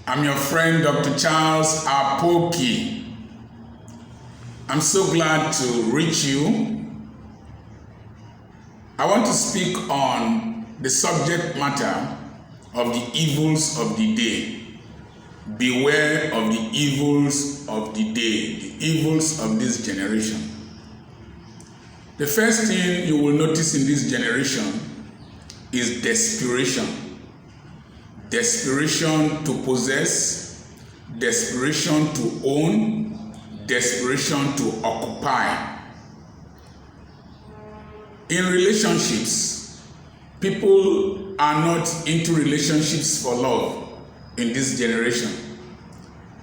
I'm your friend, Dr. Charles Apoki. I'm so glad to reach you. I want to speak on the subject matter of the evils of the day. Beware of the evils of the day, the evils of this generation. The first thing you will notice in this generation is desperation. Desperation to possess, desperation to own, desperation to occupy. In relationships, people are not into relationships for love in this generation.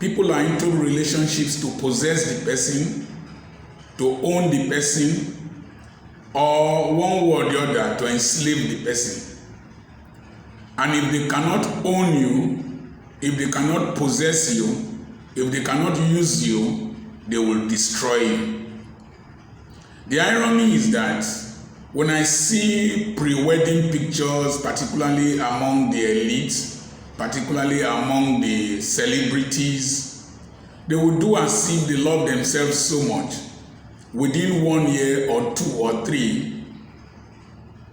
People are into relationships to possess the person, to own the person, or one way or the other to enslave the person. And if they cannot own you, if they cannot possess you, if they cannot use you, they will destroy you. The irony is that when I see pre-wedding pictures, particularly among the elite, particularly among the celebrities, they will do as if they love themselves so much. Within 1 year or 2 or 3,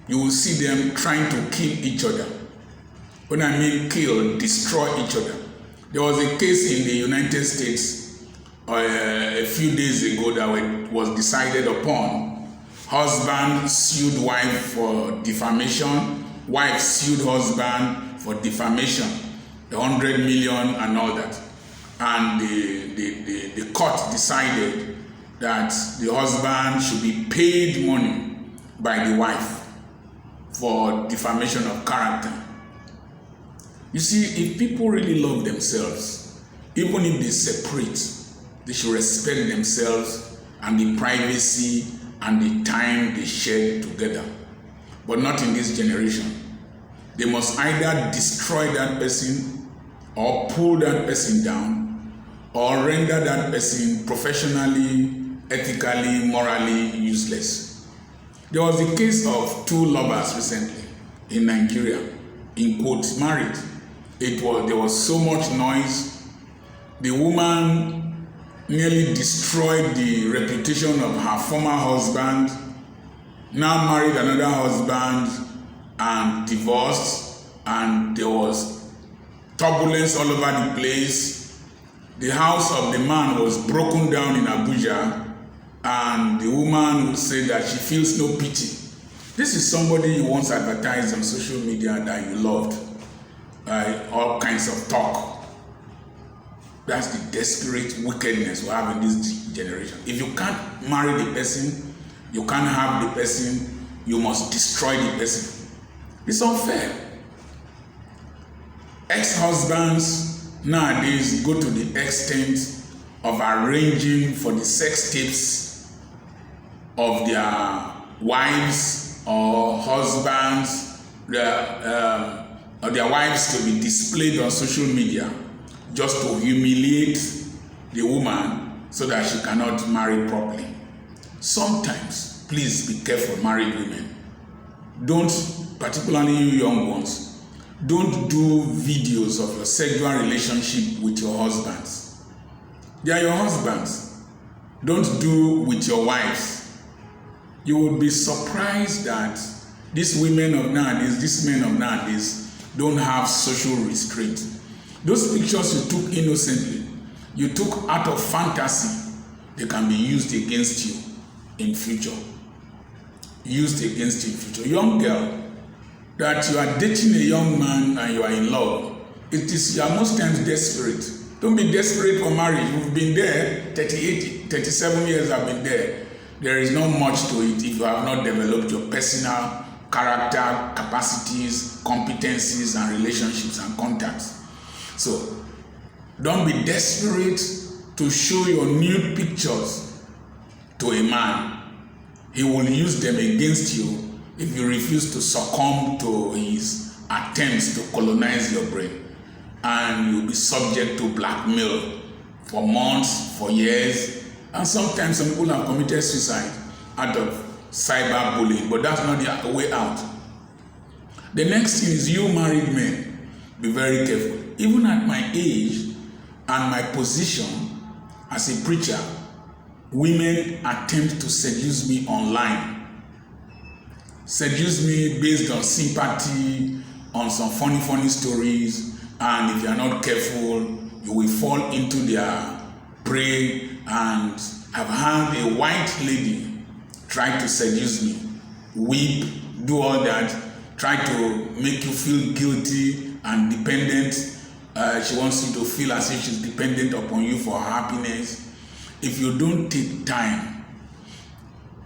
you will see them trying to kill each other. When I mean kill, destroy each other. There was a case in the United States a few days ago that was decided upon. Husband sued wife for defamation. Wife sued husband for defamation. 100 million and all that. And the court decided that the husband should be paid money by the wife for defamation of character. You see, if people really love themselves, even if they separate, they should respect themselves and the privacy and the time they share together. But not in this generation. They must either destroy that person or pull that person down or render that person professionally, ethically, morally useless. There was a case of 2 lovers recently in Nigeria, in quotes, married. There was so much noise. The woman nearly destroyed the reputation of her former husband, now married another husband and divorced, and there was turbulence all over the place. The house of the man was broken down in Abuja, and the woman would say that she feels no pity. This is somebody you once advertised on social media that you loved. All kinds of talk. That's the desperate wickedness we have in this generation. If you can't marry the person, you can't have the person, you must destroy the person. It's unfair. Ex-husbands nowadays go to the extent of arranging for the sex tapes of their wives or husbands, or their wives to be displayed on social media just to humiliate the woman so that she cannot marry properly. Sometimes, please be careful, married women. Don't, particularly you young ones, don't do videos of your sexual relationship with your husbands. They are your husbands. Don't do with your wives. You will be surprised that these women of nowadays, these men of nowadays, don't have social restraint. Those pictures you took innocently, you took out of fantasy, they can be used against you in future. Used against you in future. Young girl, that you are dating a young man and you are in love, you are most times desperate. Don't be desperate for marriage. You've been there, 38, 37 years I've been there. There is not much to it if you have not developed your personal character, capacities, competencies, and relationships and contacts. So, don't be desperate to show your nude pictures to a man. He will use them against you if you refuse to succumb to his attempts to colonize your brain. And you'll be subject to blackmail for months, for years, and sometimes some people have committed suicide out of cyberbullying, but that's not the way out. The next thing is, you married men, be very careful. Even at my age and my position as a preacher, women attempt to seduce me online. Seduce me based on sympathy, on some funny stories, and if you are not careful, you will fall into their prey. And I've had a white lady try to seduce me, weep, do all that, try to make you feel guilty and dependent. She wants you to feel as if she's dependent upon you for her happiness. If you don't take time,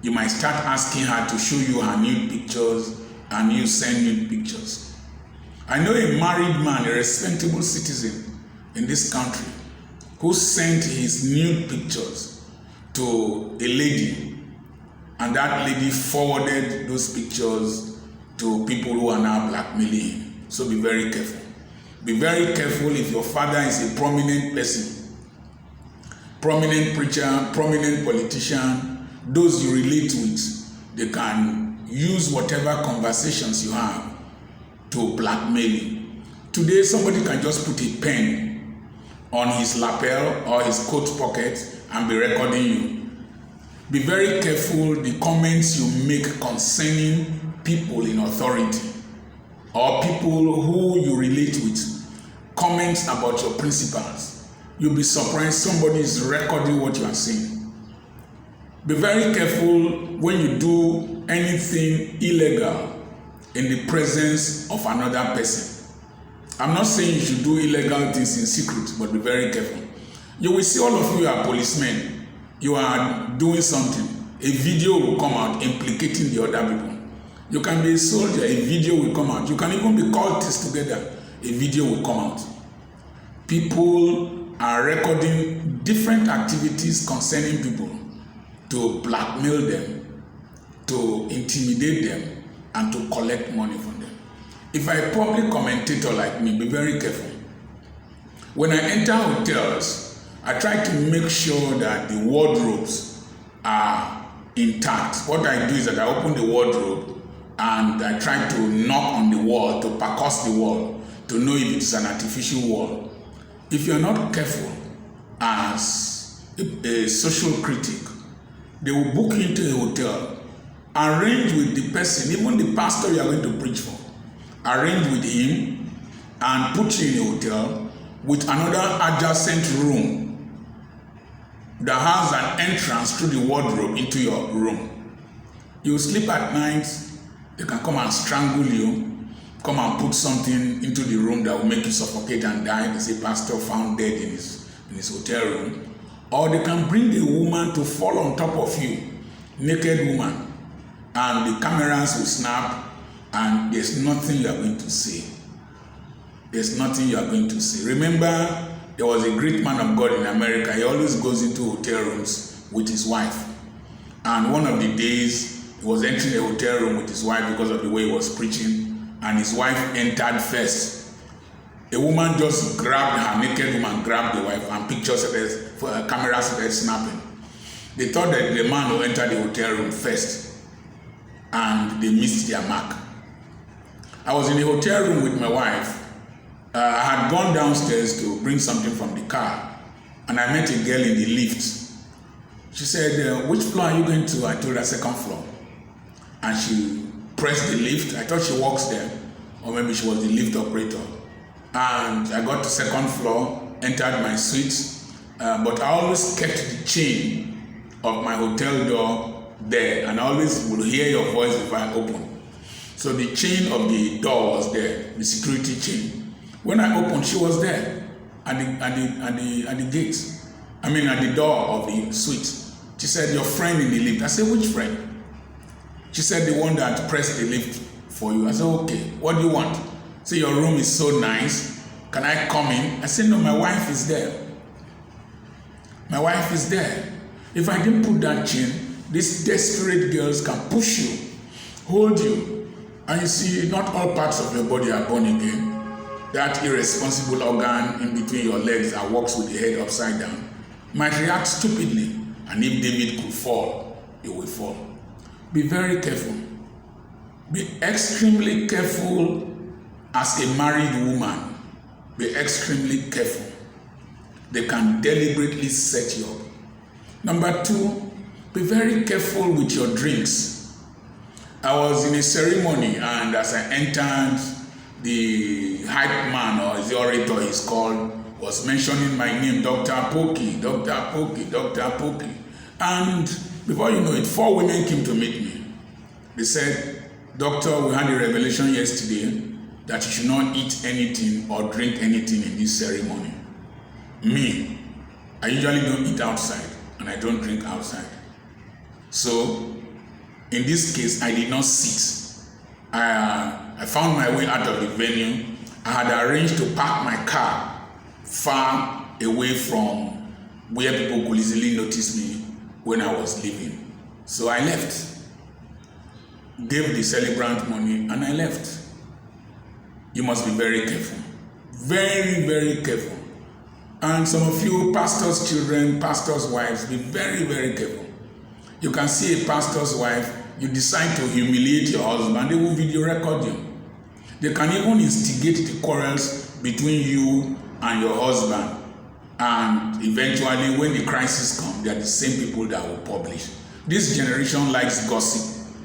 you might start asking her to show you her nude pictures, and you send nude pictures. I know a married man, a respectable citizen in this country, who sent his nude pictures to a lady, and that lady forwarded those pictures to people who are now blackmailing him. So be very careful. Be very careful if your father is a prominent person, prominent preacher, prominent politician. Those you relate with, they can use whatever conversations you have to blackmail you. Today, somebody can just put a pen on his lapel or his coat pocket and be recording you. Be very careful the comments you make concerning people in authority or people who you relate with. Comments about your principles. You'll be surprised somebody is recording what you are saying. Be very careful when you do anything illegal in the presence of another person. I'm not saying you should do illegal things in secret, but be very careful. You will see all of you are policemen. You are doing something. A video will come out implicating the other people. You can be a soldier, a video will come out. You can even be cultists together, a video will come out. People are recording different activities concerning people to blackmail them, to intimidate them, and to collect money from them. If I'm a public commentator like me, be very careful. When I enter hotels, I try to make sure that the wardrobes are intact. What I do is that I open the wardrobe and I try to knock on the wall, to percuss the wall, to know if it's an artificial wall. If you're not careful as a social critic, they will book you into a hotel, arrange with the person, even the pastor you are going to preach for, arrange with him and put you in a hotel with another adjacent room that has an entrance through the wardrobe into your room. You sleep at night, they can come and strangle you, come and put something into the room that will make you suffocate and die. They say pastor found dead in his hotel room. Or they can bring a woman to fall on top of you, naked woman, and the cameras will snap, and there's nothing you are going to see. There's nothing you are going to see. Remember, there was a great man of God in America. He always goes into hotel rooms with his wife. And one of the days, he was entering a hotel room with his wife because of the way he was preaching, and his wife entered first. A woman just grabbed her, naked woman grabbed the wife, and pictures cameras started snapping. They thought that the man will enter the hotel room first, and they missed their mark. I was in the hotel room with my wife. I had gone downstairs to bring something from the car, and I met a girl in the lift. She said, which floor are you going to? I told her second floor. And she pressed the lift. I thought she works there, or maybe she was the lift operator. And I got to second floor, entered my suite, but I always kept the chain of my hotel door there, and I always would hear your voice if I opened. So the chain of the door was there, the security chain. When I opened, she was there at the gate. I mean, at the door of the suite. She said, your friend in the lift. I said, which friend? She said, the one that pressed the lift for you. I said, okay, what do you want? Say, your room is so nice. Can I come in? I said, no, my wife is there. My wife is there. If I didn't put that chain, these desperate girls can push you, hold you, and you see, not all parts of your body are born again. That irresponsible organ in between your legs that walks with the head upside down might react stupidly, and if David could fall, he will fall. Be very careful. Be extremely careful as a married woman Be extremely careful. They can deliberately set you up. Number 2, be very careful with your drinks. I was in a ceremony, and as I entered, the hype man, or the orator he's called, was mentioning my name, Dr. Apoki, Dr. Apoki, Dr. Apoki. And before you know it, 4 women came to meet me. They said, Doctor, we had a revelation yesterday that you should not eat anything or drink anything in this ceremony. Me, I usually don't eat outside and I don't drink outside. So, in this case, I did not sit. I found my way out of the venue. I had arranged to park my car far away from where people could easily notice me when I was leaving. So I left, gave the celebrant money, and I left. You must be very careful. Very, very careful. And some of you pastors' children, pastors' wives, be very, very careful. You can see a pastor's wife, you decide to humiliate your husband, they will video record you. They can even instigate the quarrels between you and your husband. And eventually, when the crisis comes, they are the same people that will publish. This generation likes gossip.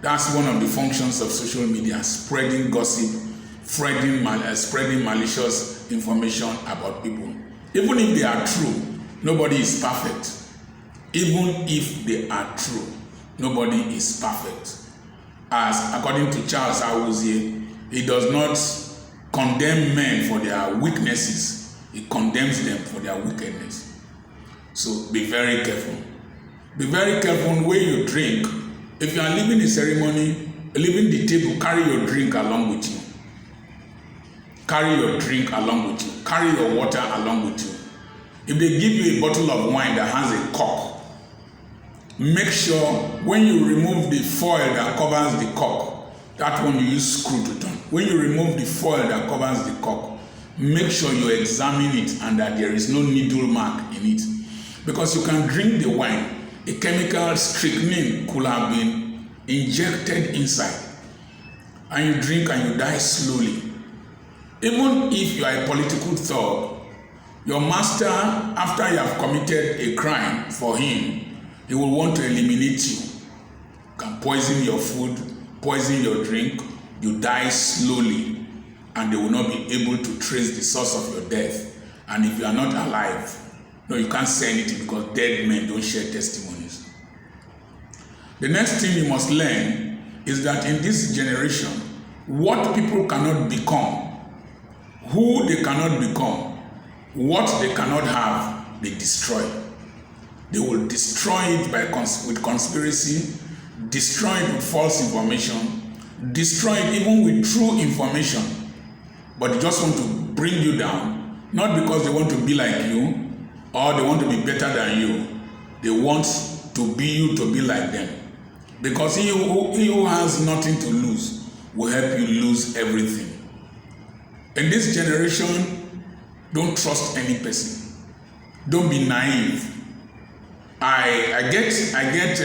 That's one of the functions of social media, spreading gossip, spreading malicious information about people. Even if they are true, nobody is perfect. Even if they are true, nobody is perfect. As according to Charles Awuzie, he does not condemn men for their weaknesses. He condemns them for their wickedness. So be very careful. Be very careful when you drink. If you are leaving a ceremony, leaving the table, carry your drink along with you. Carry your drink along with you. Carry your water along with you. If they give you a bottle of wine that has a cork, make sure when you remove the foil that covers the cork, that one you use screw to turn. When you remove the foil that covers the cork, make sure you examine it and that there is no needle mark in it. Because you can drink the wine, a chemical strychnine could have been injected inside, and you drink and you die slowly. Even if you are a political thug, your master, after you have committed a crime for him, he will want to eliminate you. Can poison your food, poison your drink, you die slowly, and they will not be able to trace the source of your death. And if you are not alive, no, you can't say anything because dead men don't share testimonies. The next thing you must learn is that in this generation, what people cannot become, who they cannot become, what they cannot have, they destroy. They will destroy it with conspiracy, destroy it with false information, destroy it even with true information. But they just want to bring you down, not because they want to be like you or they want to be better than you. They want to be you to be like them. Because he who has nothing to lose will help you lose everything. In this generation, don't trust any person. Don't be naive. I get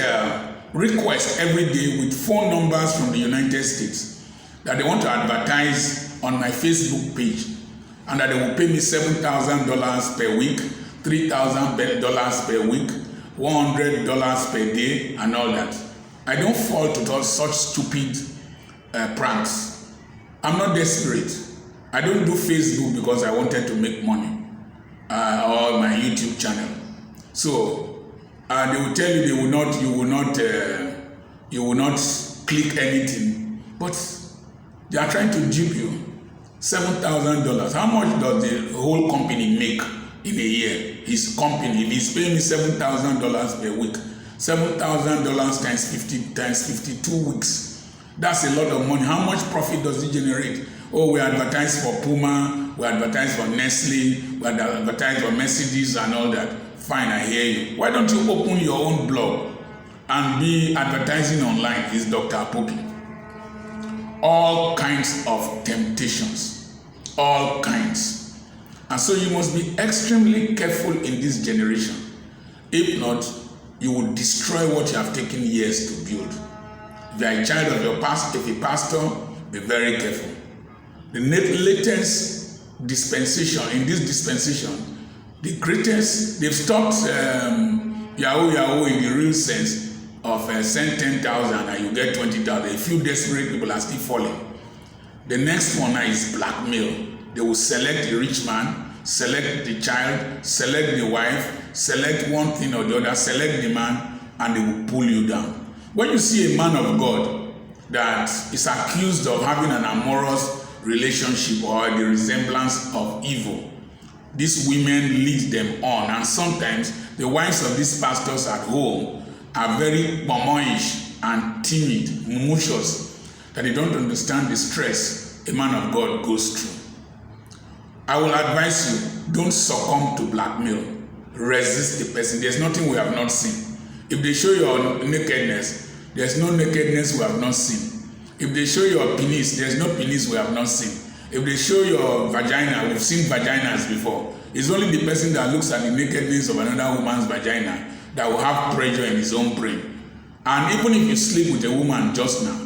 requests every day with phone numbers from the United States that they want to advertise on my Facebook page, and that they will pay me $7,000 per week, $3,000 per week, $100 per day, and all that. I don't fall to such stupid pranks. I'm not desperate. I don't do Facebook because I wanted to make money, or my YouTube channel. So they will tell you you will not click anything, but they are trying to dupe you. $7,000. How much does the whole company make in a year? His company, if he's paying me $7,000 per week, $7,000 times 52 weeks. That's a lot of money. How much profit does it generate? Oh, we advertise for Puma, we advertise for Nestle, we advertise for Mercedes and all that. Fine, I hear you. Why don't you open your own blog and be advertising online? It's Dr. Apoki. All kinds of temptations. All kinds. And so you must be extremely careful in this generation. If not, you will destroy what you have taken years to build. If you are a child of your pastor, if a pastor, be very careful. The latest dispensation, in this dispensation, the greatest, they've stopped Yahoo in the real sense of send 10,000 and you get 20,000. A few desperate people are still falling. The next one now is blackmail. They will select the rich man, select the child, select the wife, select one thing or the other, select the man, and they will pull you down. When you see a man of God that is accused of having an amorous relationship or the resemblance of evil, these women lead them on, and sometimes the wives of these pastors at home are very bomoish and timid, mumushous, that they don't understand the stress a man of God goes through. I will advise you, don't succumb to blackmail. Resist the person. There's nothing we have not seen. If they show your nakedness, there's no nakedness we have not seen. If they show your penis, there's no penis we have not seen. If they show your vagina, we've seen vaginas before. It's only the person that looks at the nakedness of another woman's vagina that will have pressure in his own brain. And even if you sleep with a woman just now,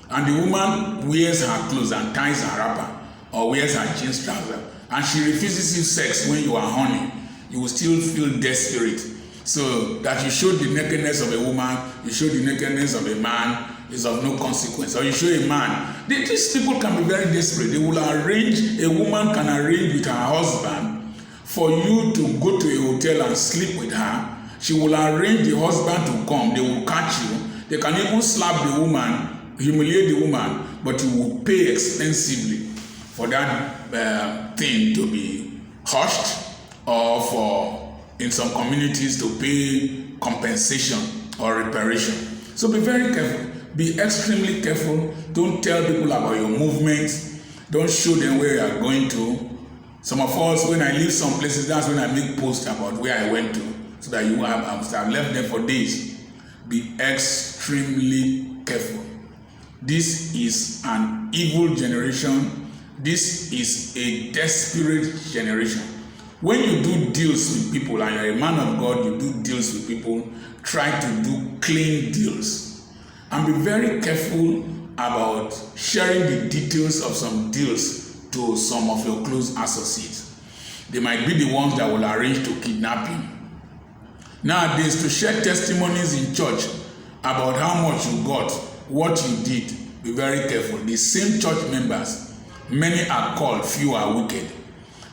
and the woman wears her clothes and ties her wrapper, or wears her jeans trouser, and she refuses you sex when you are horny, you will still feel desperate. So that you show the nakedness of a woman, you show the nakedness of a man, is of no consequence. Or you show a man. These people can be very desperate. They will arrange, a woman can arrange with her husband for you to go to a hotel and sleep with her. She will arrange the husband to come. They will catch you. They can even slap the woman, humiliate the woman, but you will pay expensively for that thing to be hushed, or for, in some communities, to pay compensation or reparation. So be very careful. Be extremely careful. Don't tell people about your movements. Don't show them where you are going to. Some of us, when I leave some places, that's when I make posts about where I went to, so that you have left there for days. Be extremely careful. This is an evil generation. This is a desperate generation. When you do deals with people, and you're a man of God, you do deals with people, try to do clean deals. And be very careful about sharing the details of some deals to some of your close associates. They might be the ones that will arrange to kidnap you. Nowadays, to share testimonies in church about how much you got, what you did, be very careful. The same church members, many are called, few are wicked.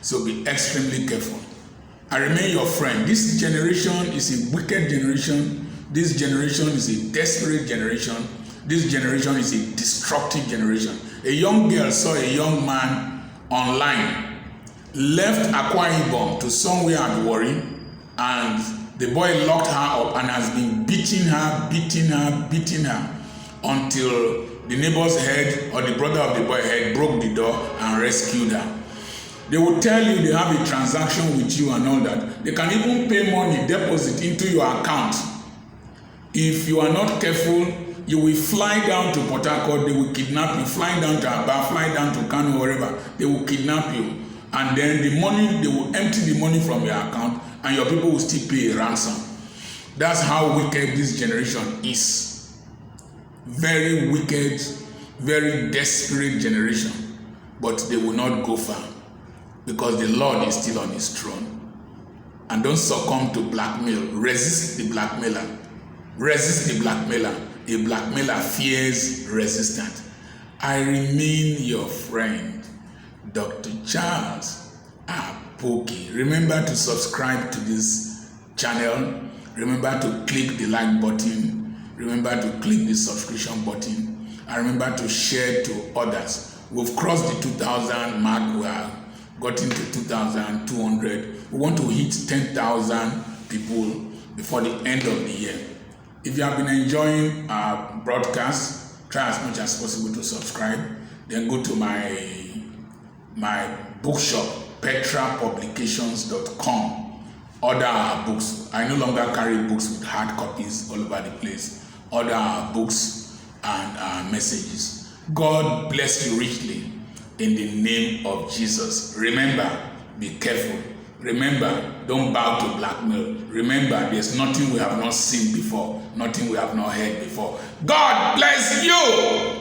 So be extremely careful. I remain your friend. This generation is a wicked generation. This generation is a desperate generation. This generation is a destructive generation. A young girl saw a young man online, left Akwa Ibom to somewhere at Warri, and the boy locked her up and has been beating her until the neighbor's head or the brother of the boy head broke the door and rescued her. They will tell you they have a transaction with you and all that. They can even pay money, deposit into your account. If you are not careful, you will fly down to Port Harcourt, they will kidnap you, fly down to Aba, fly down to Kano, wherever, they will kidnap you. And then the money, they will empty the money from your account, and your people will still pay a ransom. That's how wicked this generation is. Very wicked, very desperate generation. But they will not go far, because the Lord is still on his throne. And don't succumb to blackmail. Resist the blackmailer. Resist the blackmailer. A blackmailer fears resistance. I remain your friend, Dr. Charles Apoki. Remember to subscribe to this channel. Remember to click the like button. Remember to click the subscription button. And remember to share to others. We've crossed the 2,000 mark. We have gotten to 2,200. We want to hit 10,000 people before the end of the year. If you have been enjoying our broadcast, try as much as possible to subscribe. Then go to my bookshop, petrapublications.com. Order our books. I no longer carry books with hard copies all over the place. Order our books and our messages. God bless you richly in the name of Jesus. Remember, be careful. Remember, don't bow to blackmail. Remember, there's nothing we have not seen before, nothing we have not heard before. God bless you!